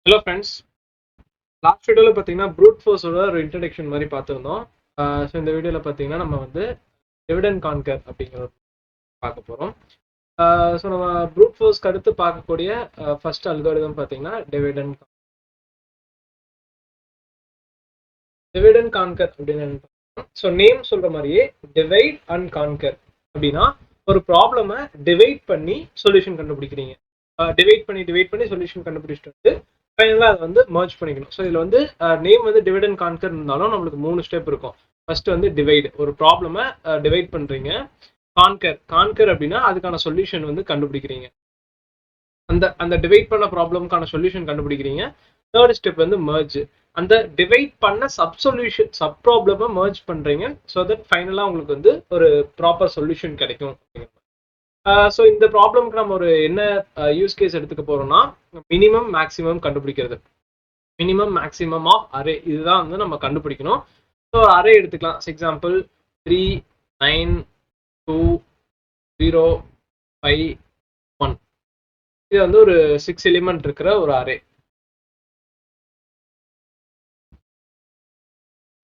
Hello friends, last வீடியோவில் பார்த்தீங்கன்னா fruit ஃபோர்ஸோட ஒரு இன்ட்ரடக்ஷன் மாதிரி பார்த்துருந்தோம். ஸோ இந்த வீடியோவில் பார்த்தீங்கன்னா நம்ம வந்து டிவிடெண்ட் கான்கர் அப்படிங்கிறத பார்க்க போகிறோம். ஸோ நம்ம ப்ரூட் ஃபோர்ஸ்க்கு அடுத்து பார்க்கக்கூடிய ஃபர்ஸ்ட் அல்காரிதம் பார்த்தீங்கன்னா டிவிடெண்ட் கான்கர் அப்படின்னு. ஸோ நேம் சொல்கிற மாதிரியே டிவைட் அண்ட் கான்கர் அப்படின்னா ஒரு ப்ராப்ளமை டிவைட் பண்ணி சொல்யூஷன் கண்டுபிடிக்கிறீங்க. டிவைட் பண்ணி சொல்யூஷன் கண்டுபிடிச்சிட்டு வந்து ஃபைனலாக அதை வந்து மர்ஜ் பண்ணிக்கணும். ஸோ இதில் வந்து நேம் வந்து டிவைட் கான்கர் இருந்தாலும் நம்மளுக்கு 3 ஸ்டெப் இருக்கும். ஃபர்ஸ்ட் வந்து டிவைட், ஒரு ப்ராப்ளமை டிவைட் பண்ணுறீங்க. கான்கர் அப்படின்னா அதுக்கான சொல்யூஷன் வந்து கண்டுபிடிக்கிறீங்க. அந்த டிவைட் பண்ண ப்ராப்ளம்கான சொல்யூஷன் கண்டுபிடிக்கிறீங்க. தேர்ட் ஸ்டெப் வந்து மர்ஜ், அந்த டிவைட் பண்ண சப் ப்ராப்ளமை மர்ஜ் பண்றீங்க. ஸோ தட் ஃபைனலாக உங்களுக்கு வந்து ஒரு ப்ராப்பர் சொல்யூஷன் கிடைக்கும். ஸோ இந்த ப்ராப்ளம்க்கு நம்ம ஒரு என்ன யூஸ் கேஸ் எடுத்துக்க போறோம்னா மினிமம் மேக்ஸிமம் கண்டுபிடிக்கிறது. மினிமம் மேக்ஸிமம் ஆஃப் அரே, இதுதான் வந்து நம்ம கண்டுபிடிக்கணும். ஸோ அரே எடுத்துக்கலாம். எக்ஸாம்பிள் 3, 9, 2, 0, 5, 1. இது வந்து ஒரு 6 எலிமெண்ட் இருக்கிற ஒரு அரே.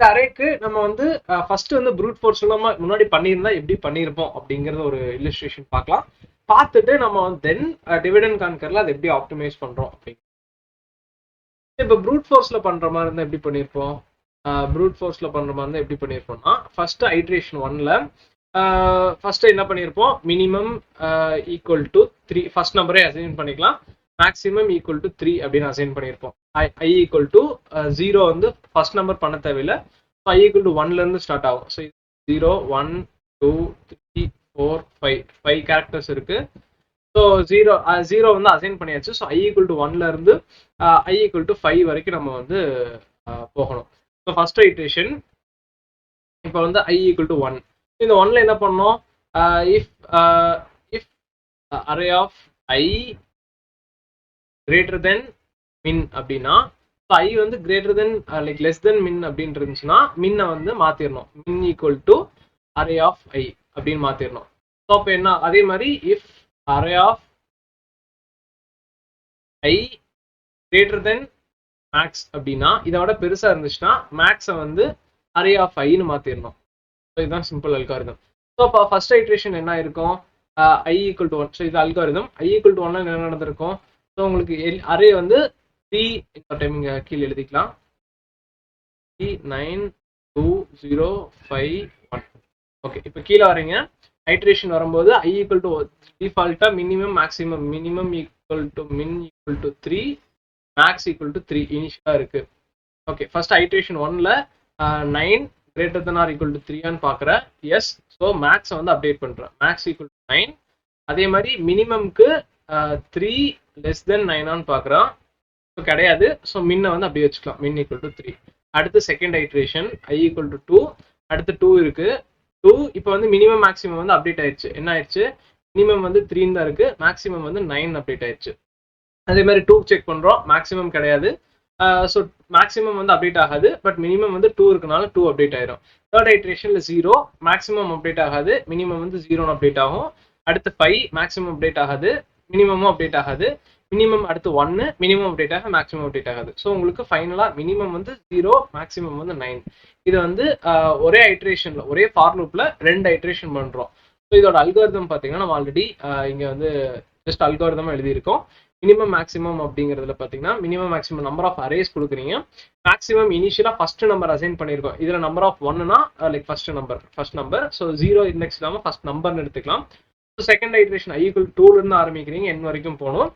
அரேக்கு நம்ம வந்து ஃபர்ஸ்ட் வந்து ப்ரூட் ஃபோர்ஸ் நம்ம முன்னாடி பண்ணியிருந்தா எப்படி பண்ணியிருப்போம் அப்படிங்கறத ஒரு இல்லஸ்ட்ரேஷன் பார்க்கலாம். பார்த்துட்டு நம்ம தென் டிவிடெண்ட் கான்கர்ல அதை எப்படி ஆப்டிமைஸ் பண்றோம் அப்படி. இப்போ ப்ரூட் ஃபோர்ஸ்ல பண்ற மாதிரி இருந்தா எப்படி பண்ணியிருப்போம்? எப்படி பண்ணியிருப்போம்னா ஃபர்ஸ்ட் ஐட்ரேஷன் 1ல ஃபர்ஸ்ட் என்ன பண்ணியிருப்போம், மினிமம் ஈக்குவல் டு 3 ஃபர்ஸ்ட் நம்பரே அசைன் பண்ணிக்கலாம். மேக்ஸிமம் ஈக்குவல் டு 3 அப்படின்னு அசைன் பண்ணியிருப்போம். ஐ ஈக்குவல் டு 0 வந்து ஃபர்ஸ்ட் நம்பர் பண்ண தேவையில்லை. ஐ ஈக்குவல் டு 1ல இருந்து ஸ்டார்ட் ஆகும். ஸோ 0, 1, 2, 3, 4, 5 கேரக்டர்ஸ் இருக்கு. ஸோ ஜீரோ வந்து அசைன் பண்ணியாச்சு. ஸோ ஐ ஈக்குவல் டு 1ல இருந்து ஐ ஈக்குவல் டு 5 வரைக்கும் நம்ம வந்து போகணும். ஸோ ஃபர்ஸ்ட் ஐட்ரேஷன் இப்போ வந்து ஐ ஈக்குவல் டு 1. இந்த 1ல என்ன பண்ணோம், if array of I greater than min அப்படின்னா ஐ வந்து greater than like less than min அப்படின்னு இருந்துச்சுன்னா மின்னை வந்து மாத்திரணும். Min equal to array of I அப்படின்னு மாத்திரணும். ஸோ அப்போ என்ன, அதே மாதிரி if array of I greater than max அப்படின்னா இதோட பெருசா இருந்துச்சுன்னா மேக்ஸை வந்து அரே ஆஃப் ஐன்னு மாத்திரணும். ஸோ இதுதான் சிம்பிள் அல்காரிதம். ஸோ அப்போ ஃபர்ஸ்ட் ஐட்ரேஷன் என்ன இருக்கும், ஐ ஈக்குவல் டு 1. ஸோ இது அல்காரிதம். ஐ ஈக்குவல் டு 1 என்ன நடந்திருக்கும், ஸோ உங்களுக்கு அரே வந்து 3 டைமிங் கீழே எழுதிக்கலாம். 3, 9, 2, 0, 5, 1. ஓகே, இப்போ கீழே வரீங்க. ஐட்ரேஷன் வரும்போது ஐ ஈக்குவல் டு டிஃபால்ட்டா minimum maximum, minimum equal to min equal to 3, max equal to 3 இனிஷியலா இருக்கு. ஓகே, ஃபர்ஸ்ட் ஐட்ரேஷன் 1ல 9 greater than or equal to 3 பாக்குறேன். எஸ், ஸோ மேக்ஸை வந்து அப்டேட் பண்றேன். Max equal to 9. அதே மாதிரி மினிமம்க்கு 3 லெஸ் தென் 9 பாக்குறேன். கிடையாது. ஸோ மின்னை வந்து அப்படியே வச்சுக்கலாம். மின் ஈக்குவல் டு 3. அடுத்து second iteration i equal to 2. அடுத்து 2 இருக்கு. 2 இப்போ வந்து மினிமம் மேக்ஸிமம் வந்து அப்டேட் ஆயிடுச்சு. என்ன ஆயிடுச்சு, மினிமம் வந்து 3 தான் இருக்கு, மேக்ஸிமம் வந்து 9 அப்டேட் ஆயிடுச்சு. அதே மாதிரி 2 செக் பண்றோம், மேக்ஸிமம் கிடையாது. ஸோ மேக்ஸிமம் வந்து அப்டேட் ஆகாது, பட் மினிமம் வந்து 2 இருக்கனால 2 அப்டேட் ஆயிரும். தேர்ட் ஐட்ரேஷன்ல 0, மேக்ஸிமம் அப்டேட் ஆகாது, மினிமம் வந்து 0 அப்டேட் ஆகும். அடுத்து 5, மேக்ஸிமம் அப்டேட் ஆகாது, மினிமமும் அப்டேட் ஆகாது. மினிமம் அடுத்து 1, மினிமம் அப்டேட் ஆக, மேக்ஸிமம் அப்டேட் ஆகாது. ஸோ உங்களுக்கு ஃபைனலா மினிமம் வந்து 0, மேக்ஸிமம் வந்து 9. இது வந்து ஒரே ஐட்ரேஷன்ல, ஒரே ஃபார் லூப்ல 2 ஐட்ரேஷன் பண்றோம். ஸோ இதோட அல்காரிதம் பாத்தீங்கன்னா நம்ம ஆல்ரெடி இங்க வந்து ஜஸ்ட் அல்காரிதமா எழுதியிருக்கோம். மினிமம் மேக்ஸிமம் அப்படிங்கிறதுல பாத்தீங்கன்னா minimum maximum number of arrays கொடுக்குறீங்க. மேக்ஸிமம் இனிஷியலா ஃபர்ஸ்ட் நம்பர் அசைன் பண்ணிருக்கோம். இதுல நம்பர் ஆஃப் 1னா like first number. So 0 index இல்லாம ஃபர்ஸ்ட் நம்பர்னு எடுத்துக்கலாம். செகண்ட் ஐட்ரேஷன் ஐ ஈக்குவல் 2ல இருந்து ஆரம்பிக்கிறீங்க, n வரைக்கும் போகணும்.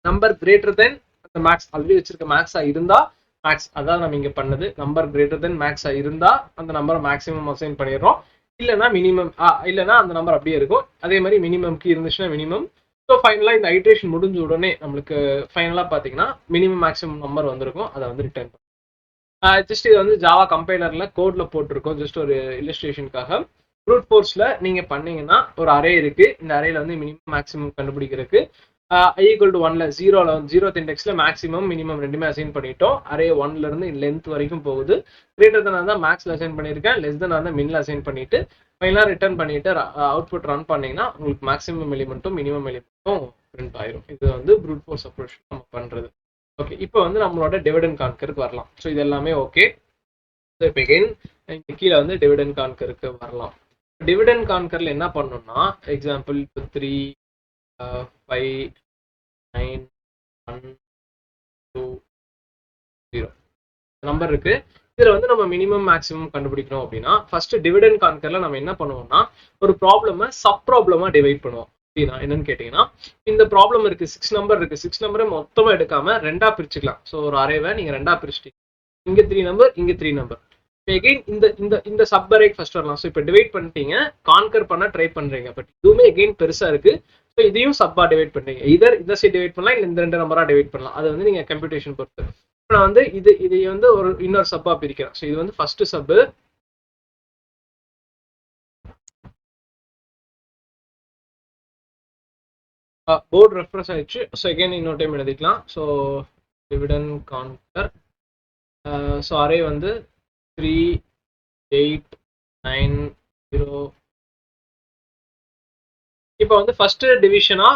நம்பர் கிரேட்டர் தென் அந்த மேக்ஸ் ஆல்ரெடி வச்சிருக்க மேக்ஸா இருந்தா மேக்ஸ், அதான் நம்ம இங்க பண்ணது. நம்பர் கிரேட்டர் தென் மேக்ஸா இருந்தா அந்த நம்பரை மேக்ஸிமம் அசைன் பண்ணிடுறோம். இல்லைன்னா மினிமம், இல்லைன்னா அந்த நம்பர் அப்படியே இருக்கும். அதே மாதிரி மினிமம்க்கு இருந்துச்சுன்னா மினிமம். ஸோ ஃபைனலா இந்த ஐட்ரேஷன் முடிஞ்ச உடனே நம்மளுக்கு ஃபைனலா பாத்தீங்கன்னா மினிமம் மேக்ஸிமம் நம்பர் வந்திருக்கும். அதை வந்து ரிட்டர்ன் பண்ணும். ஜஸ்ட் இது வந்து ஜாவா கம்பைலர்ல கோட்ல போட்டிருக்கோம், ஜஸ்ட் ஒரு இல்லஸ்ட்ரேஷனுக்காக. ப்ரூட் ஃபோர்ஸ்ல நீங்க பண்ணீங்கன்னா ஒரு அரே இருக்கு. இந்த அரேல வந்து மினிமம் மேக்ஸிமம் கண்டுபிடிக்கிறதுக்கு ஐ ஈக்குவல் டு 1ல 0th இண்டெக்ஸ்ல மேக்ஸிமம் மினிமம் ரெண்டுமே அசைன் பண்ணிட்டோம். அரே 1ல இருந்து லென்த் வரைக்கும் போகுது. கிரேட்டர் தென் தான் மேக்ஸ்ல அசைன் பண்ணியிருக்கேன், லெஸ் தென் தான் மின்ல அசைன் பண்ணிட்டு ஃபைனலா ரிட்டர்ன் பண்ணிட்டு அவுட்புட் ரன் பண்ணீங்கன்னா உங்களுக்கு மேக்ஸிமம் எலிமெண்ட்டும் மினிமம் எலிமெண்ட்டும் பிரிண்ட் ஆயிரும். இது வந்து ப்ரூட் ஃபோர்ஸ் அப்ரோச் நம்ம பண்றது. ஓகே, இப்போ வந்து நம்மளோட டிவிடெண்ட் கான்கருக்கு வரலாம். ஸோ இது எல்லாமே ஓகே. ஸோ இப்போ எகைன் இங்கே கீழே வந்து டிவிடெண்ட் கான்கருக்கு வரலாம். டிவிடெண்ட் கான்கரில் என்ன பண்ணணும்னா, எக்ஸாம்பிள் இப்போ 3 5 9 1 2 0 நம்பர் இருக்கு. இதுல வந்து நம்ம மினிமம் மேக்ஸிமம் கண்டுபிடிக்கணும் அப்படின்னா ஃபர்ஸ்ட் டிவிடெண்ட் கான்கர்ல நம்ம என்ன பண்ணுவோம்னா ஒரு ப்ராப்ளமை சப் ப்ராப்ளமா டிவைட் பண்ணுவோம். என்னன்னு கேட்டீங்கன்னா, இந்த ப்ராப்ளம் இருக்கு, 6 நம்பர் இருக்கு, 6 நம்பரை மொத்தமா எடுக்காம ரெண்டா பிரிச்சுக்கலாம். ஸோ ஒரு அரேவை நீங்க ரெண்டா பிரிச்சுட்டீங்க, இங்க 3 நம்பர், இங்க 3 நம்பர். எகைன் இந்த இந்த இந்த சப் அரேக்கு ஃபர்ஸ்ட் வரலாம். ஸோ இப்போ டிவைட் பண்ணிட்டீங்க, கான்கர் பண்ண ட்ரை பண்றீங்க, பட் இதுவுமே எகைன் பெருசா இருக்கு. ஸோ இதையும் சப்பா டிவைட் பண்றீங்க. இதர் இந்த சைட் டிவைட் பண்ணலாம், இல்ல இந்த ரெண்டு நம்பரா டிவைட் பண்ணலாம். அது வந்து நீங்க கம்ப்யூட்டேஷன் பொறுத்து. நான் வந்து இதை வந்து ஒரு இன்னொரு சப்பா பிரிக்கிறேன். ஸோ இது வந்து ஃபர்ஸ்ட் சப், போர்டு ரெஃப்ரெஷ் ஆயிடுச்சு. ஸோ அகைன் இன்னொரு டைம் எழுதிக்கலாம். So divide and conquer, so array வந்து 3 8 9 0. இப்போ வந்து ஃபர்ஸ்ட் டிவிஷனா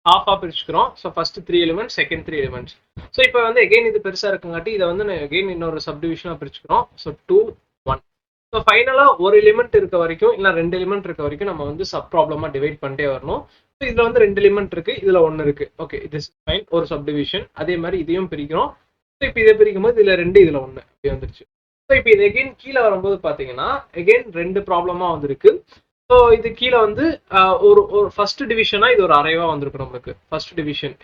ஹாஃபா பிரிச்சுக்கிறோம். So first 3 elements, second 3 elements. So இப்போ வந்து எகைன் இது பெருசா இருக்குங்காட்டி இதை வந்து எகைன் இன்னொரு சப் டிவிஷனா பிரிச்சுக்கிறோம். ஸோ 2 1. ஸோ ஃபைனலா ஒரு எலிமெண்ட் இருக்க வரைக்கும் இல்ல ரெண்டு எலிமெண்ட் இருக்க வரைக்கும் நம்ம வந்து சப் ப்ராப்ளமா டிவைட் பண்ணிட்டே வரணும். ஸோ இதுல வந்து ரெண்டு எலிமெண்ட் இருக்கு, இதுல ஒன்னு இருக்கு. ஓகே, இது ஃபைன், ஒரு சப் டிவிஷன். அதே மாதிரி இதையும் பிரிக்கிறோம். ஸோ இப்போ இதை பிரிக்கும் போது இதுல ரெண்டு, இதுல ஒன்னு அப்படி வந்துருச்சு. ஸோ இப்போ இது எகைன் கீழே வரும்போது பாத்தீங்கன்னா எகைன் ரெண்டு ப்ராப்ளமா வந்திருக்கு. ஸோ இது கீழே வந்து ஒரு ஒரு ஃபர்ஸ்ட் டிவிஷனா இது ஒரு அரேவா வந்திருக்கு நம்மளுக்கு. ஃபர்ஸ்ட் டிவிஷன்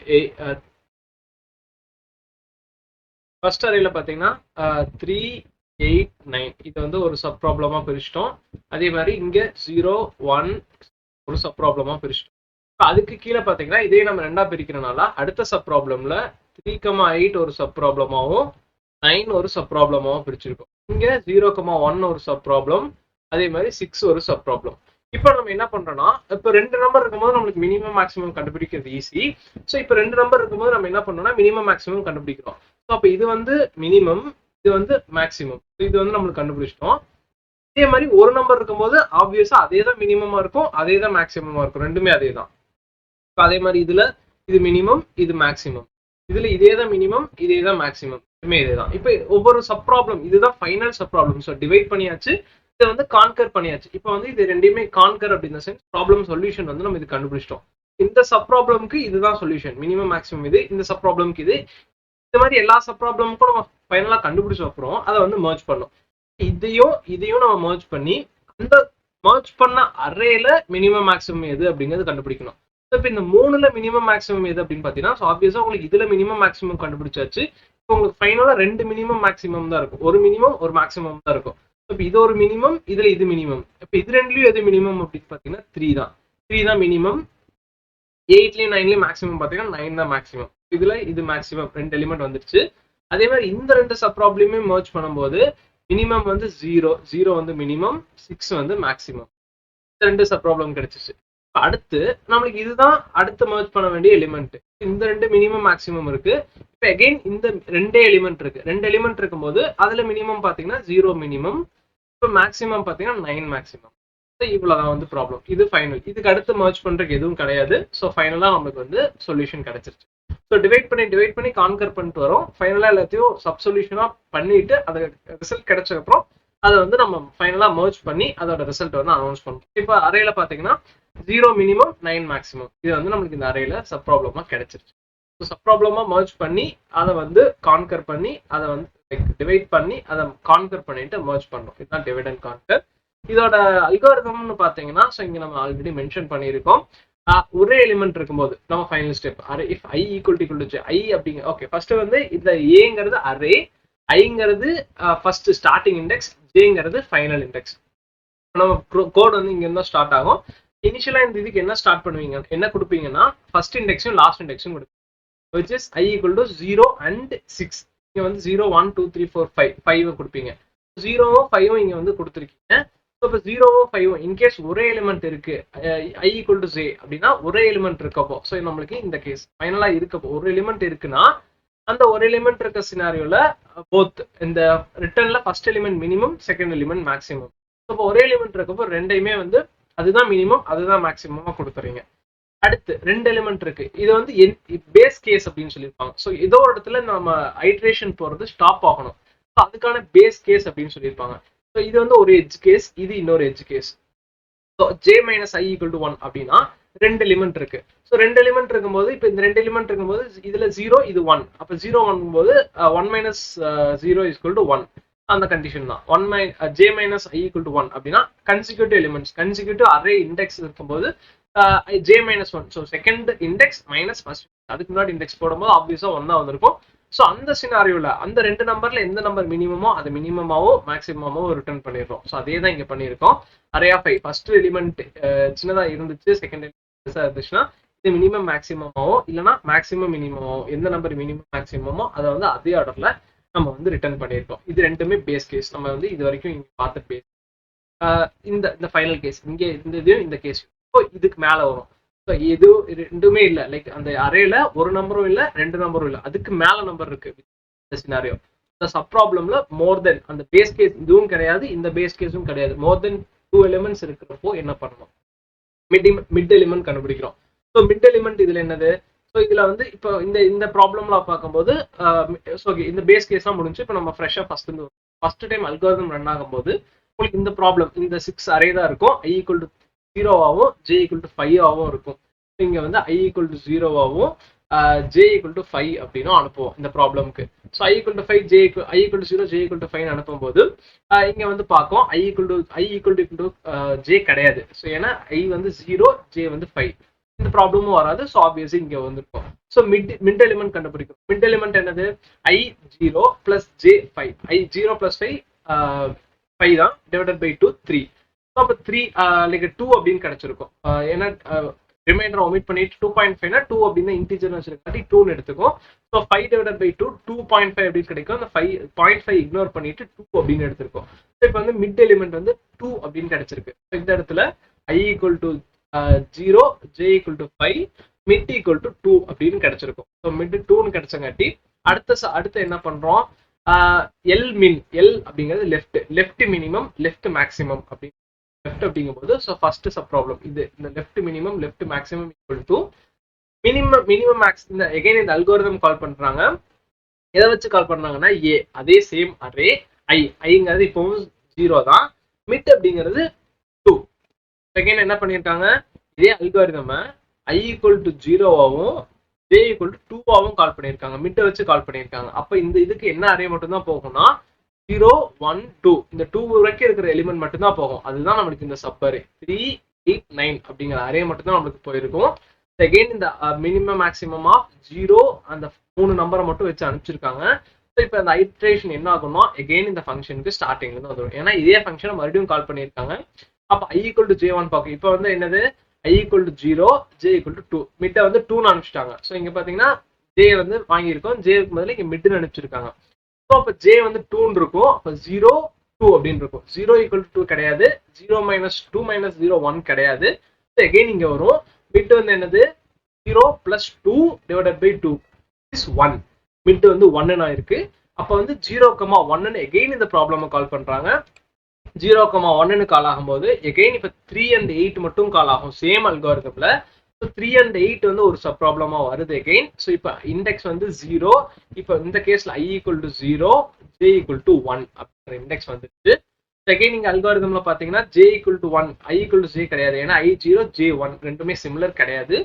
ஃபர்ஸ்ட் அரேல பாத்தீங்கன்னா 3 8 9 இது வந்து ஒரு சப் ப்ராப்ளமா பிரிச்சிட்டோம். அதே மாதிரி இங்க 0 1 ஒரு சப் ப்ராப்ளமா பிரிச்சிட்டோம். அதுக்கு கீழே பாத்தீங்கன்னா இதே நம்ம ரெண்டா பிரிக்கிறனால அடுத்த சப் ப்ராப்ளம்ல 3,8 ஒரு சப் ப்ராப்ளமாவும் 9 ஒரு சப் ப்ராப்ளமாவும் பிரிச்சிருக்கோம். இங்க 0,1 ஒரு சப் ப்ராப்ளம், அதே மாதிரி 6 ஒரு சப் ப்ராப்ளம். இப்போ நம்ம என்ன பண்றோம்னா, இப்போ ரெண்டு நம்பர் இருக்கும்போது நம்மளுக்கு மினிமம் மேக்ஸிமம் கண்டுபிடிக்கிறது ஈஸி. ஸோ இப்போ ரெண்டு நம்பர் இருக்கும்போது நம்ம என்ன பண்ணோம்னா மினிமம் மேக்ஸிமம் கண்டுபிடிக்கிறோம். ஸோ அப்போ இது வந்து மினிமம், இது வந்து மேக்ஸிமம். இது வந்து நம்மளுக்கு கண்டுபிடிச்சிட்டோம். இதே மாதிரி ஒரு நம்பர் இருக்கும்போது ஆப்வியஸா அதே தான் மினிமமா இருக்கும், அதே தான் மேக்ஸிமமா இருக்கும், ரெண்டுமே அதே தான். அதே மாதிரி இதுல இது மினிமம், இது மேக்ஸிமம். இதுல இதே தான் மினிமம், இதே தான் மேக்ஸிமம், இதே தான். இப்போ ஒவ்வொரு சப் ப்ராப்ளம், இதுதான் final sub problem. So divide பண்ணியாச்சு, இதை வந்து கான்கர் பண்ணியாச்சு. இப்போ வந்து இது ரெண்டுமே கான்கர் அப்படின்ற சென்ஸ் ப்ராப்ளம் சொல்யூஷன் வந்து நம்ம இது கண்டுபிடிச்சிட்டோம். இந்த சப் ப்ராப்ளம்க்கு இதுதான் சொல்யூஷன், மினிமம் மேக்ஸிமம் இது. இந்த சப் ப்ராப்ளம்க்கு இது. இந்த மாதிரி எல்லா சப் ப்ராப்ளமுக்கும் நம்ம ஃபைனலா கண்டுபிடிச்ச அப்புறம் அதை வந்து மர்ஜ் பண்ணோம். இதையும் நம்ம மர்ஜ் பண்ணி அந்த மர்ஜ் பண்ண அரேல மினிமம் மேக்ஸிமம் எது அப்படிங்கிறது கண்டுபிடிக்கணும். இப்போ இந்த மூணுல மினிமம் மேக்ஸிமம் எது அப்படின்னு பாத்தீங்கன்னா ஆப்வியஸா உங்களுக்கு இதுல மினிமம் மேக்ஸிமம் கண்டுபிடிச்சாச்சு. இப்போ உங்களுக்கு ஃபைனலா ரெண்டு மினிமம் மேக்ஸிமம் தான் இருக்கும், ஒரு மினிமம் ஒரு மேக்ஸிமம் தான் இருக்கும். இப்போ இது ஒரு மினிமம், இதுல இது மினிமம். இப்போ இது ரெண்டுலயும் எது மினிமம் அப்படின்னு பாத்தீங்கன்னா 3 தான் மினிமம். 8லயும் 9லயும் மேக்ஸிமம் பாத்தீங்கன்னா 9 தான் மேக்ஸிமம். இதுல இது மேக்ஸிமம், ரெண்டு எலிமெண்ட் வந்துருச்சு. அதே மாதிரி இந்த ரெண்டு சப் ப்ராப்ளமே மர்ஜ் பண்ணும்போது மினிமம் வந்து 0 வந்து மினிமம், 6 வந்து மேக்ஸிமம். ரெண்டு சப் ப்ராப்ளம் கிடைச்சிச்சு. அடுத்து நம்மளுக்கு இதுதான் அடுத்து மர்ஜ் பண்ண வேண்டிய எலிமெண்ட். இந்த ரெண்டு மினிமம் மேக்ஸிமம் இருக்கு. இப்போ அகைன் இந்த ரெண்டே எலிமெண்ட் இருக்கு. ரெண்டு எலிமெண்ட் இருக்கும்போது அதுல மினிமம் பாத்தீங்கன்னா 0 மினிமம், இப்போ மேக்ஸிமம் பாத்தீங்கன்னா 9 மேக்ஸிமம். இவ்வளவுதான் வந்து ப்ராப்ளம். இது ஃபைனல். இதுக்கு அடுத்து மர்ஜ் பண்றதுக்கு எதுவும் கிடையாது. ஸோ ஃபைனலா நம்மளுக்கு வந்து சொல்யூஷன் கிடைச்சிருச்சு. ஸோ டிவைட் பண்ணி கான்கர் பண்ணிட்டு வரோம். ஃபைனலா எல்லாத்தையும் சப் சொல்யூஷனா பண்ணிட்டு அது ரிசல்ட் கிடைச்சதுக்கப்புறம் அதை வந்து நம்ம ஃபைனலா மர்ஜ் பண்ணி அதோட ரிசல்ட் வந்து அனௌன்ஸ் பண்ணுறோம். இப்போ அரேல பாத்தீங்கன்னா 0 மினிமம் 9 மேக்ஸிமம் இது வந்து நம்மளுக்கு இந்த அரேல சப் ப்ராப்ளமா கிடைச்சிருச்சு. ஸோ சப் ப்ராப்ளமா மர்ஜ் பண்ணி அதை வந்து கான்கர் பண்ணி அதை வந்து டிவைட் பண்ணி அதை கான்கர் பண்ணிட்டு மர்ஜ் பண்றோம். இதுதான் டிவைட் அண்ட் கான்கர். இதோட அல்காரிதம்னு பாத்தீங்கன்னா இங்க நம்ம ஆல்ரெடி மென்ஷன் பண்ணியிருக்கோம். ஒரே எலிமெண்ட் இருக்கும்போது நம்ம final step array if i equal to j i அப்படிங்க. ஓகே, ஃபர்ஸ்ட் வந்து இந்த ஏங்கிறது அரே, ஐங்கிறது ஃபர்ஸ்ட் ஸ்டார்டிங் இண்டெக்ஸ், ஜேங்கிறது ஃபைனல் இண்டெக்ஸ். நம்ம கோட் வந்து இங்க இருந்தா ஸ்டார்ட் ஆகும். இனிஷியலா இந்த இதுக்கு என்ன ஸ்டார்ட் பண்ணுவீங்க, என்ன கொடுப்பீங்கன்னா ஃபர்ஸ்ட் இண்டெக்ஸும் லாஸ்ட் இண்டெக்ஸும் கொடுப்பீங்க. which is i equal to 0 and 6. இங்க வந்து 0 1 2 3 4 5 5 கொடுப்பீங்க. 0வும் 5வும் இங்க வந்து கொடுத்துருக்கீங்க. இப்போ 0வும் 5வும் இன்கேஸ் ஒரே எலிமெண்ட் இருக்கு, i equal to j அப்படின்னா ஒரே எலிமெண்ட் இருக்கப்போ, ஸோ நம்மளுக்கு இந்த கேஸ் ஃபைனலா இருக்கப்போ ஒரு எலிமெண்ட் இருக்குன்னா அந்த ஒரு எலிமெண்ட் இருக்க சினாரியோல போத் இந்த ரிட்டர்ன்ல first element minimum, second element maximum. இப்போ ஒரே எலிமெண்ட் இருக்கப்போ ரெண்டையுமே வந்து அதுதான் மினிமம் அதுதான் மேக்ஸிமமா கொடுத்துறீங்க. அடுத்து 2 எலிமெண்ட் இருக்கு. இது வந்து பேஸ் கேஸ் அப்படின்னு சொல்லியிருப்பாங்க. ஸோ ஏதோ ஒரு இடத்துல நம்ம ஐட்ரேஷன் போறது ஸ்டாப் ஆகணும். அதுக்கான பேஸ் கேஸ் அப்படின்னு சொல்லியிருப்பாங்க. ஸோ இது வந்து ஒரு எட்ஜ் கேஸ், இது இன்னொரு edge case. So J minus I equal to 1 அப்படின்னா 2 எலிமெண்ட் இருக்கு. ஸோ 2 எலிமெண்ட் இருக்கும்போது இப்போ இந்த 2 எலிமெண்ட் இருக்கும்போது இதுல 0 இது 1, அப்போ 0 1 1 மைனஸ் 0 ஈக்குவல் டு 1 அந்த கண்டிஷன் தான். J minus I equal to 1 அப்படின்னா consecutive elements, consecutive array index இருக்கும்போது j minus 1. So second index minus first, அதுக்கு முன்னாடி இண்டெக்ஸ் போடும்போது ஆப்வியஸா 1 தான் வந்திருக்கும். ஸோ அந்த சினாரியோல அந்த 2 நம்பர்ல எந்த நம்பர் மினிமமோ அது மினிமமாவோ மேக்ஸிமமோ ரிட்டர்ன் பண்ணிடுறோம். ஸோ அதே தான் இங்க பண்ணியிருக்கோம். Array of I first element சின்னதா இருந்துச்சு, செகண்ட் எலிமெண்ட் இருந்துச்சுன்னா இது மினிமம் மேக்ஸிமமாவோ இல்லைன்னா மேக்ஸிமம் மினிமமோ எந்த நம்பர் மினிமம் மேக்ஸிமமோ அதை வந்து அதே ஆர்டர்ல நம்ம வந்து ரிட்டர்ன் பண்ணியிருக்கோம். இது ரெண்டுமே பேஸ் கேஸ். நம்ம வந்து இது வரைக்கும் இங்க பார்த்த பேஸ். இந்த ஃபைனல் கேஸ் இங்கே இந்த இதையும் இந்த கேஸ் இதுக்கு மேல வரும். எது ரெண்டுமே இல்ல, லைக் அந்த அரேல ஒரு நம்பரும் இல்ல 2 நம்பரும் இல்ல, அதுக்கு மேல நம்பர் இருக்கு. இந்த சினாரியோ இந்த சப் ப்ராப்ளம்ல மோர் தென் அந்த பேஸ் கேஸ் இதுவும் கிடையாது, இந்த பேஸ் கேஸும் கிடையாது. மோர் தென் 2 எலிமெண்ட்ஸ் இருக்கிறப்போ என்ன பண்ணணும்? மிட் எலிமெண்ட் கண்டுபிடிக்கிறோம். ஸோ மிட் எலிமெண்ட் இதுல என்னது? ஸோ இதுல வந்து இப்போ இந்த ப்ராப்ளம்ல பார்க்கும்போது இந்த பேஸ் கேஸ்லாம் முடிஞ்சு இப்போ நம்ம ஃப்ரெஷ்ஷா ஃபர்ஸ்ட் டைம் அல்காரிதம் ரன் ஆகும்போது உங்களுக்கு இந்த ப்ராப்ளம் இந்த 6 அரே தான் இருக்கும். ஐ ஈக்குவல் டு 0 ஆகும், ஜே ஈக்குவல் டு 5 ஆகும் இருக்கும். இங்க வந்து ஐ ஈக்குவல் டு 0 ஆகும், ஜே ஈக்குவல் டு 5 அப்படின்னு அனுப்புவோம் இந்த ப்ராப்ளம்க்கு. So i equal to 5 i equal to 0 j equal to 5 அனுப்பும் போது இங்க வந்து பார்க்கும் ஐ ஈக்குவல் டு ஜே கிடையாது. ஸோ ஏன்னா ஐ வந்து 0, ஜே வந்து 5, இந்த ப்ராப்ளமும் வராது. ஸோ ஆப்வியஸ்லி இங்க வந்திருக்கும். ஸோ மிட் எலிமெண்ட் கண்டுபிடிக்கும். மிட் எலிமெண்ட் என்னது? ஐ 0 பிளஸ் ஜே 5. ஐ 0 பிளஸ் 5 5 தான், டிவைடட் பை 2 3. ஸோ அப்போ 3 லைக் 2 அப்படின்னு கிடைச்சிருக்கும். ஏன்னா ரிமைண்டர் ஒமிட் பண்ணிட்டு 2.5னா 2 அப்படின்னு இன்டிஜர் வச்சிருக்காட்டி 2ன்னு எடுத்துக்கும். ஸோ 5 டிவைடட் பை 2 2.5 அப்படின்னு கிடைக்கும். அந்த 5.5 இக்னோர் பண்ணிட்டு 2 அப்படின்னு எடுத்திருக்கும். ஸோ இப்போ வந்து மிட் எலிமெண்ட் வந்து 2 அப்படின்னு கிடைச்சிருக்கு. இந்த இடத்துல i equal to 0, j equal to 5, mid equal to 2 அப்படின்னு கிடைச்சிருக்கும். ஸோ மிட் 2ன்னு கிடைச்சங்காட்டி அடுத்து என்ன பண்றோம்? எல் மின், எல் அப்படிங்கிறது லெஃப்ட் மினிமம் லெஃப்ட் மேக்ஸிமம் அப்படின்னு லெஃப்ட் அப்படிங்கும்போது ஸோ ஃபர்ஸ்ட் சப் ப்ராப்ளம் இது இந்த left minimum left maximum equal to minimum max. இந்த எகைன் இந்த அல்கோரிதம் கால் பண்றாங்க. எதை வச்சு கால் பண்றாங்கன்னா ஏ, அதே சேம் அரே ஐங்கிறது இப்பவும் 0 தான், மிட் அப்படிங்கிறது 2. செகண்ட் என்ன பண்ணியிருக்காங்க? இதே அல்காரிதம் ஐ ஈக்குவல் டு 0ஆவும் ஜே ஈக்குவல் டு 2ஆவும் கால் பண்ணியிருக்காங்க, மிட்டை வச்சு கால் பண்ணியிருக்காங்க. அப்ப இந்த இதுக்கு என்ன அரே மட்டும் தான் போகும்னா 0 1 2 இந்த 2 வரைக்கும் இருக்கிற எலிமெண்ட் மட்டும் தான் போகும். அதுதான் நம்மளுக்கு இந்த சப் அரே 3 8 9 அப்படிங்கிற அரே மட்டும் தான் நம்மளுக்கு போயிருக்கும். செகண்ட் இந்த மினிமம் மேக்ஸிமம் ஆஃப் 0 அந்த 3 நம்பரை மட்டும் வச்சு அனுப்பிச்சிருக்காங்க. ஸோ இப்போ இந்த ஐட்ரேஷன் என்ன ஆகும்னா எகெயின் இந்த ஃபங்க்ஷனுக்கு ஸ்டார்டிங்ல இருந்து வந்துடும். ஏன்னா இதே ஃபங்க்ஷனை மறுபடியும் கால் பண்ணியிருக்காங்க. அப்போ ஐ ஈக்குவல் டு J1 பார்க்கும். இப்போ வந்து என்னது? I equal to 0, j equal to 2, மிட்டை வந்து 2ன்னு அனுப்பிச்சிட்டாங்க. ஸோ இங்க பாத்தீங்கன்னா ஜே வந்து வாங்கியிருக்கோம், ஜேக்கு பதில் இங்க மிட்னு அனுப்பிச்சிருக்காங்க. ஸோ அப்போ ஜே வந்து 2ன்னு இருக்கும், அப்போ 0 2 அப்படின்னு இருக்கும். 0 ஈக்குவல் டு 2 கிடையாது, 0 மைனஸ் 2 மைனஸ் 0 1 கிடையாது. ஸோ எகெயின் இங்க வரும் மிட் வந்து என்னது? 0 plus 2 divided by 2 is 1. Mid வந்து 1ன்னு ஆயிருக்கு. அப்போ வந்து 0,1ன்னு எகெயின் இந்த ப்ராப்ளமை கால் பண்றாங்க. 0,1ன்னு கால் ஆகும்போது எகெயின் இப்போ 3 and 8 மட்டும் கால் ஆகும் சேம் அல்காரிதம்ல. ஸோ 3 and 8 வந்து ஒரு சப் ப்ராப்ளமா வருது எகெயின். ஸோ இப்போ இண்டெக்ஸ் வந்து 0, இப்போ இந்த கேஸ்ல i equal to 0, j equal to 1 அப்படிங்கிற இண்டெக்ஸ் வந்துச்சு. செகண்ட் நீங்க அல்காரிதம்ல பாத்தீங்கன்னா j equal to 1, i equal to j கிடையாது. ஏன்னா ஐ 0, ஜே 1 ரெண்டுமே சிமிலர் கிடையாது.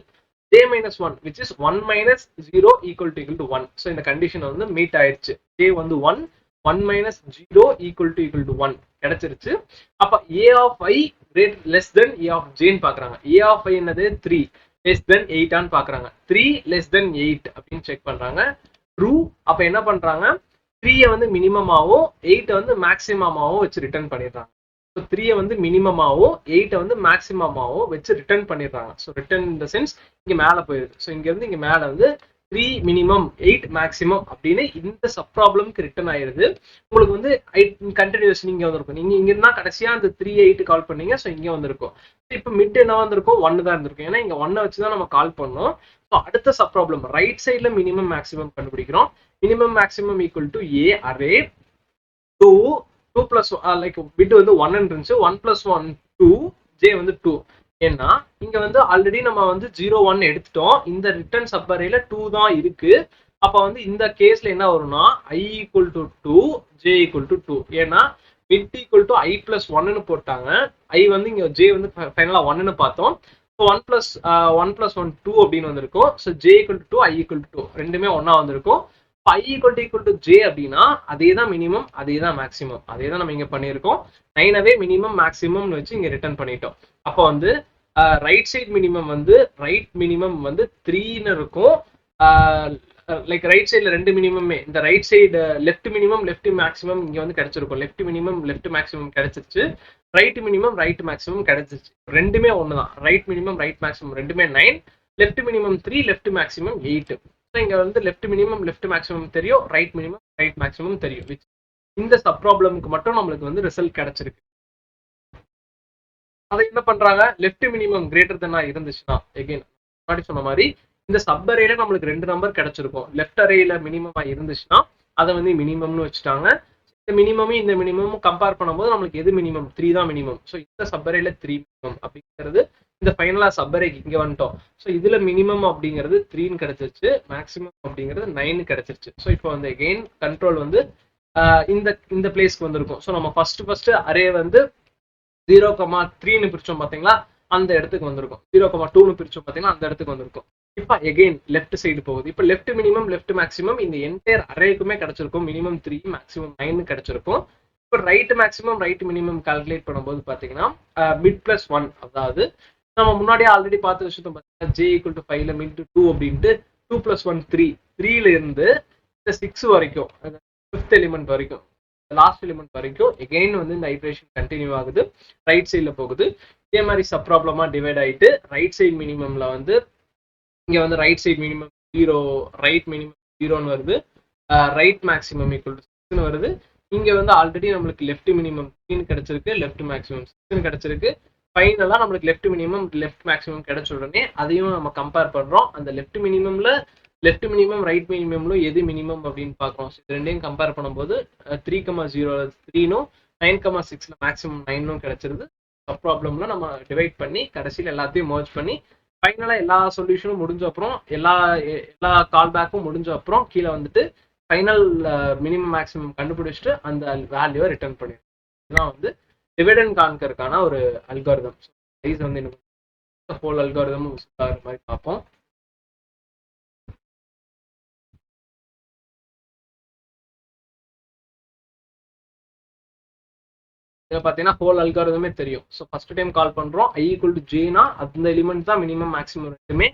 J minus 1 which is 1 minus 0 equal to 1. So இந்த கண்டிஷன் வந்து மீட் ஆயிடுச்சு. ஜே வந்து 1, 1 மைனஸ் 0 ஈக்குவல் டு 1 கிடைச்சிருச்சு. அப்ப A of i less than A of ஜேன்னு பாக்குறாங்க. ஏ ஆஃப் ஐ என்னது? 3 லெஸ் தென் 8 பாக்குறாங்க. 3 லெஸ் தென் 8 அப்படின்னு செக் பண்றாங்க. ட்ரூ. அப்ப என்ன பண்றாங்க? 3 வந்து மினிமமாவும் 8 வந்து மேக்சிமமாவும் வச்சு ரிட்டர்ன் பண்ணிடுறாங்க. ஸோ 3 வந்து மினிமமாவும் 8 வந்து மேக்சிமமாவும் வச்சு ரிட்டர்ன் பண்ணிடுறாங்க. So return in the sense இங்க மேல போயிருது. ஸோ இங்க இருந்து இங்க மேல வந்து 3 மினிமம் 8 மேக்ஸிமம் அப்படின்னு இந்த சப் ப்ராப்ளம்க்கு ரிட்டர்ன் ஆயிருது. உங்களுக்கு வந்து கண்டினியூஸ் இங்க வந்திருக்கும். நீங்க இங்க இருந்தா கடைசியா அந்த 3 8 கால் பண்ணீங்க. ஸோ இங்க வந்திருக்கும். இப்போ மிட் என்ன வந்திருக்கும்? 1 தான் இருந்திருக்கும். ஏன்னா இங்க 1 வச்சுதான் நம்ம கால் பண்ணோம். ஸோ அடுத்த சப் ப்ராப்ளம் ரைட் சைட்ல மினிமம் மேக்ஸிமம் கண்டுபிடிக்கிறோம். Minimum maximum equal to A array 2 2 plus like bit வந்து 1 இருந்துச்சு, 1 பிளஸ் 1 2, ஜே வந்து 2. ஏன்னா இங்க வந்து ஆல்ரெடி நம்ம வந்து 0 1 எடுத்துட்டோம். இந்த ரிட்டர்ன் சப் அரேல 2 தான் இருக்கு. அப்ப வந்து இந்த கேஸ்ல என்ன வரும்னா I equal to 2 J equal to 2. ஏன்னா mid equal to I plus 1ன்னு போட்டாங்க. I வந்து இங்க J வந்து ஃபைனலா 1ன்னு பார்த்தோம். ஸோ 1 பிளஸ் 1 2 அப்படின்னு வந்திருக்கும். So J equal to 2 I equal to 2 ரெண்டுமே ஒன்னா வந்திருக்கும். I ஈக்குவல் டு J அப்படின்னா அதே தான் மினிமம், அதே தான் மேக்ஸிமம், அதே தான் நம்ம இங்க பண்ணியிருக்கோம். 9வே மினிமம் மேக்ஸிமம்னு வச்சு இங்க ரிட்டர்ன் பண்ணிட்டோம். அப்போ வந்து ரைட் சைட் மினிமம் வந்து ரைட் மினிமம் வந்து 3ன்னு இருக்கும். லைக் ரைட் சைட்ல ரெண்டு மினிமமே, இந்த right side left minimum left maximum இங்க வந்து கிடைச்சிருக்கும். லெஃப்ட் மினிமம் லெஃப்ட் மேக்ஸிமம் கிடைச்சிருச்சு, ரைட் மினிமம் ரைட் மேக்ஸிமம் கிடைச்சிருச்சு. ரெண்டுமே ஒண்ணுதான். ரைட் மினிமம் ரைட் மேக்ஸிமம் ரெண்டுமே 9, லெஃப்ட் மினிமம் 3, லெஃப்ட் மேக்ஸிமம் 8. இங்க வந்து லெஃப்ட் மினிமம் லெஃப்ட் மேக்ஸிமம் தெரியும், ரைட் மினிமம் ரைட் மேக்ஸிமம் தெரியும். இந்த சப் ப்ராப்ளமுக்கு மட்டும் நம்மளுக்கு வந்து ரிசல்ட் கிடைச்சிருக்கு. அதை என்ன பண்றாங்க, லெஃப்ட் மினிமம் கிரேட்டர் தென்னா இருந்துச்சுன்னா எகைன் முன்னாடி சொன்ன மாதிரி இந்த சப் அரேல நம்மளுக்கு 2 நம்பர் கிடைச்சிருக்கும். லெஃப்ட் அரேல மினிமமா இருந்துச்சுன்னா அதை வந்து மினிமம்னு வச்சுட்டாங்க. இந்த மினிமமும் இந்த மினிமமும் கம்பேர் பண்ணும்போது நம்மளுக்கு எது மினிமம், 3 தான் மினிமம். ஸோ இந்த சப் அரேல 3 மினிமம் அப்படிங்கிறது இந்த ஃபைனலா சப் அரேக்கு இங்க வந்துட்டோம். ஸோ இதுல மினிமம் அப்படிங்கிறது 3ன்னு கிடைச்சிருச்சு, மேக்ஸிமம் அப்படிங்கிறது 9 கிடைச்சிருச்சு. ஸோ இப்போ வந்து எகைன் கண்ட்ரோல் வந்து இந்த பிளேஸ்க்கு வந்திருக்கும். ஸோ நம்ம ஃபர்ஸ்ட் அரே வந்து 0,3ன்னு பிரிச்சோம் பாத்தீங்களா, அந்த இடத்துக்கு வந்திருக்கும். 0,2ன்னு பிரிச்சோம் பாத்தீங்கன்னா அந்த இடத்துக்கு வந்திருக்கும். இப்ப எகைன் லெஃப்ட் சைடு போகுது. இப்ப லெஃப்ட் மினிமம் லெஃப்ட் மேக்ஸிமம் இந்த என்டையர் அரேக்குமே கிடைச்சிருக்கும். மினிமம் 3 மேக்ஸிமம் 9 கிடைச்சிருக்கும். இப்ப right maximum right minimum calculate பண்ணும்போது பாத்தீங்கன்னா மிட் பிளஸ் 1, அதாவது நம்ம முன்னாடியே ஆல்ரெடி பார்த்த விஷயத்த பார்த்தீங்கன்னா J ஈக்குவல் டு 5ல மிட் 2 அப்படின்ட்டு 2 + 1 3, 3ல இருந்து இந்த 6 வரைக்கும் 5th எலிமெண்ட் வரைக்கும் லாஸ்ட் எலிமெண்ட் வரைக்கும் எகைன் வந்து இந்த ஐட்ரேஷன் கண்டினியூ ஆகுது, ரைட் சைட்ல போகுது. இதே மாதிரி சப் ப்ராப்ளமா டிவைட் ஆயிட்டு ரைட் சைடு மினிமம்ல வந்து இங்க வந்து right side minimum 0, right minimum 0ன்னு வருது, ரைட் மேக்ஸிமம் ஈக்குவல் டு 6ன்னு வருது. இங்க வந்து ஆல்ரெடி நம்மளுக்கு லெஃப்ட் மினிமம் 3ன்னு கிடைச்சிருக்கு, லெஃப்ட் மேக்ஸிமம் 6ன்னு கிடைச்சிருக்கு. ஃபைனலா நம்மளுக்கு லெஃப்ட் மினிமம் லெஃப்ட் மேக்ஸிமம் கிடைச்ச உடனே அதையும் நம்ம கம்பேர் பண்றோம். அந்த லெஃப்ட் மினிமம்ல லெஃப்ட் மினிமம் ரைட் மினிமம்ல எது மினிமம் அப்படின்னு பார்க்குறோம். இது ரெண்டையும் கம்பேர் பண்ணும்போது 3,0 3னும் 9,6ல மேக்ஸிமம் 9னும் கிடைச்சிருது. சப் ப்ராப்ளம்ல நம்ம டிவைட் பண்ணி கடைசியில் எல்லாத்தையும் மர்ஜ் பண்ணி ஃபைனலா எல்லா சொல்யூஷனும் முடிஞ்ச அப்புறம் எல்லா கால் பேக்கும் முடிஞ்ச அப்புறம் கீழே வந்துட்டு ஃபைனல் மினிமம் மேக்ஸிமம் கண்டுபிடிச்சிட்டு அந்த வேல்யூவை ரிட்டர்ன் பண்ணிடும். இதுதான் வந்து டிவைட் அண்ட் கான்கருக்கான ஒரு அல்காரிதம். சைஸ் வந்து இன்னும் ஹோல் அல்காரிதமும் மாதிரி பார்ப்போம். இதை பார்த்தீங்கன்னா ஹோல் அல்காரிதமே தெரியும். ஸோ ஃபர்ஸ்ட் டைம் கால் பண்றோம் I ஈக்குவல் டு Jனா அந்த எலிமெண்ட் தான் மினிமம் மேக்ஸிமம் ரெண்டுமே.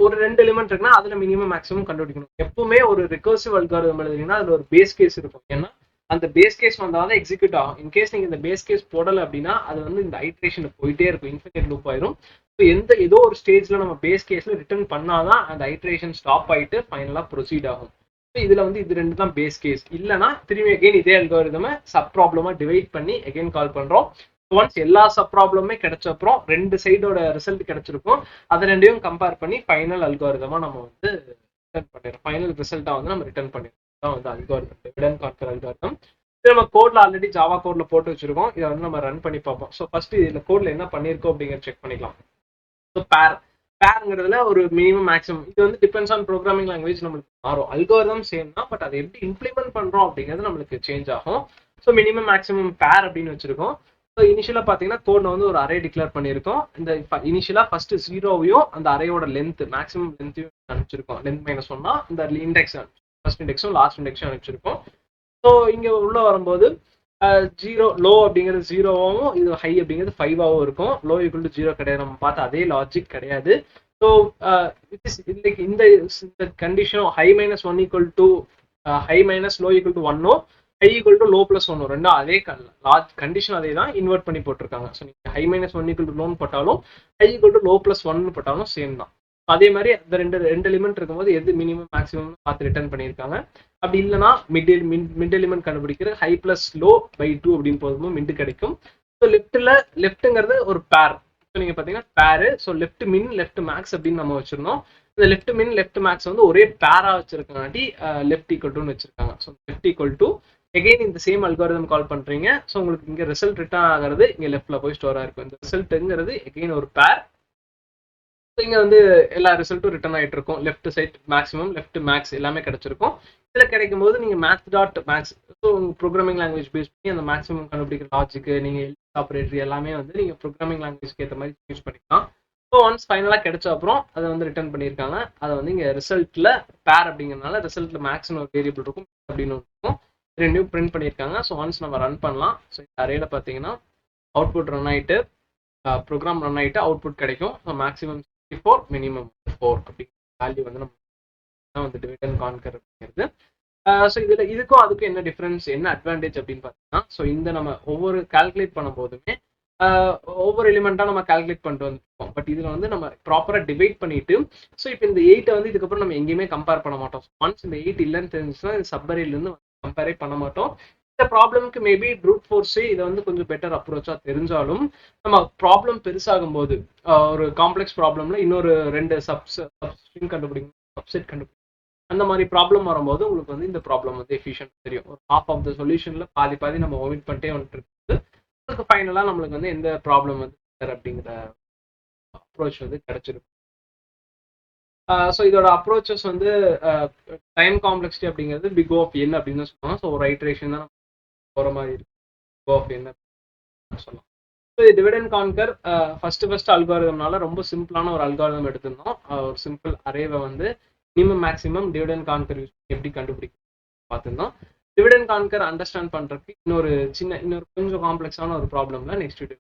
ஒரு 2 எலிமெண்ட் இருக்குன்னா அதுல மினிமம் மேக்ஸிமம் கண்டுபிடிக்கணும். எப்பவுமே ஒரு ரிகர்சிவ் அல்காரிதம் எழுதுறீங்கன்னா அதுல ஒரு பேஸ் கேஸ் இருக்கும். ஏன்னா அந்த பேஸ் கேஸ் வந்தாலும் எக்ஸிக்யூட் ஆகும். இன்கேஸ் நீங்க இந்த பேஸ் கேஸ் போடலை அப்படின்னா அது வந்து இந்த ஐட்ரேஷன் போயிட்டே இருக்கும், இன்ஃபினிட் லூப் ஆயிரும். ஸோ ஏதோ ஒரு ஸ்டேஜ்ல நம்ம பேஸ் கேஸ்ல ரிட்டர்ன் பண்ணாதான் அந்த ஐட்ரேஷன் ஸ்டாப் ஆயிட்டு ஃபைனலா ப்ரொசீட் ஆகும். இதுல வந்து இது ரெண்டு தான் பேஸ் கேஸ். இல்லைன்னா திரும்பி அகைன் இதே அல்காரிதமை சப் ப்ராப்ளமா டிவைட் பண்ணி அகைன் கால் பண்றோம். ஒன்ஸ் எல்லா சப் ப்ராப்ளமே கிடைச்ச அப்புறம் 2 சைடோட ரிசல்ட் கிடைச்சிருக்கும். அது ரெண்டையும் கம்பேர் பண்ணி ஃபைனல் அல்காரிதமா நம்ம வந்து ரிட்டர்ன் பண்ணிடுறோம். ஃபைனல் ரிசல்ட்டா வந்து நம்ம ரிட்டர்ன் பண்ணிடுறோம். தான் வந்து algorithm, divide and conquer algorithm. இது நம்ம கோட்ல ஆல்ரெடி ஜாவா கோட்ல போட்டு வச்சிருக்கோம். இதை வந்து நம்ம ரன் பண்ணி பார்ப்போம். ஸோ ஃபர்ஸ்ட் இதுல கோட்ல என்ன பண்ணிருக்கோம் அப்படிங்கிற செக் பண்ணிக்கலாம். ஸோ பேருங்கிறதுல ஒரு மினிமம் மேக்ஸிமம் இது வந்து டிபெண்ட்ஸ் ஆன் ப்ரோக்ராமிங் லாங்குவேஜ் நம்மளுக்கு மாறும். அல்காரிதம் சேம் தான், பட் அதை எப்படி இம்ப்ளிமெண்ட் பண்றோம் அப்படிங்கிறது நம்மளுக்கு சேஞ்ச் ஆகும். ஸோ மினிமம் மேக்ஸிமம் பேர் அப்படின்னு வச்சிருக்கோம். ஸோ இனிஷியலா பாத்தீங்கன்னா கோட்ல வந்து ஒரு அரே டிக்ளேர் பண்ணியிருக்கோம். இந்த இனிஷியலா ஃபர்ஸ்ட் 0வையும் அந்த அரேயோட லென்த் மேக்ஸிமம் லென்த்தையும் அனுப்பிச்சிருக்கோம். லென்த் -1 இந்த இண்டெக்ஸ் ஃபர்ஸ்ட் இண்டெக்ஸும் லாஸ்ட் இண்டெக்ஸும் அனுப்பிச்சிருக்கோம். ஸோ இங்க உள்ள வரும்போது 0 லோ அப்படிங்கிறது 0வாகவும் இது ஹை அப்படிங்கிறது 5ஆகவும் இருக்கும். லோ ஈக்குவல் டு 0 கிடையாது, நம்ம பார்த்த அதே லாஜிக் கிடையாது. ஸோ இந்த கண்டிஷனும் high -1 equal to high minus low equal to 1 high equal to low plus 1 ரெண்டும் அதே கண்டிஷன் அதே தான் இன்வெர்ட் பண்ணி போட்டிருக்காங்க. ஸோ நீங்க ஹை -1 ஈக்குவல் டு லோன்னு போட்டாலும் high equal to low plus 1 போட்டாலும் சேம் தான். அதே மாதிரி அந்த ரெண்டு எலிமெண்ட் இருக்கும்போது எது மினிமம் மேக்ஸிமம் பார்த்து ரிட்டர்ன் பண்ணியிருக்காங்க. அப்படி இல்லைன்னா மிட் எலிமெண்ட் கண்டுபிடிக்கிற ஹை பிளஸ் லோ பை 2 அப்படின்னு போகும்போது மிட் கிடைக்கும். ஸோ லெஃப்ட்ங்கிறது ஒரு பேர். ஸோ நீங்க பாத்தீங்கன்னா பேரு. ஸோ லெஃப்ட் மின் லெஃப்ட் மேக்ஸ் அப்படின்னு நம்ம வச்சிருந்தோம். இந்த லெஃப்ட் மின் லெஃப்ட் மேக்ஸ் வந்து ஒரே பேரா வச்சிருக்காட்டி லெஃப்ட் ஈக்குவல் டுன்னு வச்சிருக்காங்க. So left equal to again இந்த சேம் அல்காரிதம் கால் பண்றீங்க. ஸோ உங்களுக்கு இங்க ரிசல்ட் ரிட்டர்ன் ஆகிறது இங்க லெஃப்ட்ல போய் ஸ்டோர் ஆயிருக்கும். இந்த ரிசல்ட்ங்கிறது எகைன் ஒரு பேர். இங்க வந்து எல்லா ரிசல்ட்டும் ரிட்டர்ன் ஆயிட்டு இருக்கும். Left side maximum, left max எல்லாமே கிடைச்சிருக்கும். இதுல கிடைக்கும் போது நீங்க maths dot max, so programming language base பண்ணி அந்த மேக்ஸிமம் கண்டுபிடிக்கிற லாஜிக், நீங்க ஆப்ரேட்டர் எல்லாமே வந்து நீங்க ப்ரோக்ராமிங் லாங்குவேஜ்க்கு ஏற்ற மாதிரி யூஸ் பண்ணிக்கலாம். ஸோ ஒன்ஸ் ஃபைனலாக கிடைச்ச அப்புறம் அதை வந்து ரிட்டர்ன் பண்ணியிருக்காங்க. அதை வந்து இங்கே ரிசல்ட்ல பேர் அப்படிங்கிறதுனால ரிசல்ட்ல மேக்ஸ்னு ஒரு வேரியபிள் இருக்கும் அப்படின்னு இருக்கும், ரெண்டையும் பிரிண்ட் பண்ணியிருக்காங்க. ஸோ ஒன்ஸ் நம்ம ரன் பண்ணலாம். ஸோ இந்த அரேல பார்த்தீங்கன்னா அவுட்புட் ரன் ஆயிட்டு ப்ரோக்ராம் ரன் ஆயிட்டு அவுட்புட் கிடைக்கும். ஸோ மேக்ஸிமம் 64, மினிமம் 4 அப்படிங்கிற வேல்யூ வந்து நம்ம வந்து டிவைட் அண்ட் கான்கர் அப்படிங்கிறது. ஸோ இதுல இதுக்கும் அதுக்கும் என்ன டிஃபரன்ஸ், என்ன அட்வான்டேஜ் அப்படின்னு பார்த்தீங்கன்னா, ஸோ இந்த நம்ம ஒவ்வொரு கால்குலேட் பண்ணும் போதுமே ஒவ்வொரு எலிமெண்டா நம்ம கால்குலேட் பண்ணிட்டு வந்துருக்கோம். பட் இதுல வந்து நம்ம ப்ராப்பரா டிவைட் பண்ணிட்டு, ஸோ இப்போ இந்த 8 வந்து இதுக்கப்புறம் நம்ம எங்கேயுமே கம்பேர் பண்ண மாட்டோம். ஒன்ஸ் இந்த 8 இல்லைன்னு தெரிஞ்சுன்னா இந்த சப்பரேல இருந்து கம்பேரே பண்ண மாட்டோம். இந்த ப்ராப்ளம்க்கு மேபி ப்ரூட் ஃபோர்ஸே இதை வந்து கொஞ்சம் பெட்டர் அப்ரோச்சா தெரிஞ்சாலும், நம்ம ப்ராப்ளம் பெருசாகும் போது ஒரு காம்ப்ளெக்ஸ் ப்ராப்ளம்ல இன்னொரு 2 சப்ஸ்ட்ரிங் கண்டுபிடிக்கும், சப்செட் கண்டுபிடிக்கும், அந்த மாதிரி ப்ராப்ளம் வரும்போது உங்களுக்கு வந்து இந்த ப்ராப்ளம் வந்து எஃபிஷியன்ட் தெரியும். ஒரு ஹாஃப் ஆஃப் த சொல்யூஷன்ல பாதி நம்ம ஒமிட் பண்ணிட்டே வந்துட்டு இருக்கு, ஃபைனலா நம்மளுக்கு வந்து எந்த ப்ராப்ளம் வந்து அப்படிங்கிற அப்ரோச் வந்து கிடைச்சிருக்கும். ஸோ இதோட அப்ரோச்சஸ் வந்து டைம் காம்ப்ளெக்சிட்டி அப்படிங்கிறது பிக் ஆஃப் என் அப்படின்னு சொல்லுவாங்க. ஸோ ஒரு ஐட்ரேஷன் தான் போகிற மாதிரி இருக்கு, பிக் ஆஃப் என் சொல்லலாம். ஸோ இது டிவைட் அண்ட் கான்கர் ஃபர்ஸ்ட் அல்காரிதம்னால ரொம்ப சிம்பிளான ஒரு அல்காரிதம் எடுத்திருந்தோம். ஒரு சிம்பிள் அரேவை வந்து minimum maximum divide and conquer எப்படி கண்டுபிடிக்க பார்த்துருந்தோம். டிவைட் அண்ட் கான்கர் அண்டர்ஸ்டாண்ட் பண்றதுக்கு இன்னொரு கொஞ்சம் காம்ப்ளெக்ஸான ஒரு ப்ராப்ளம்ல நெக்ஸ்ட் வீடியோ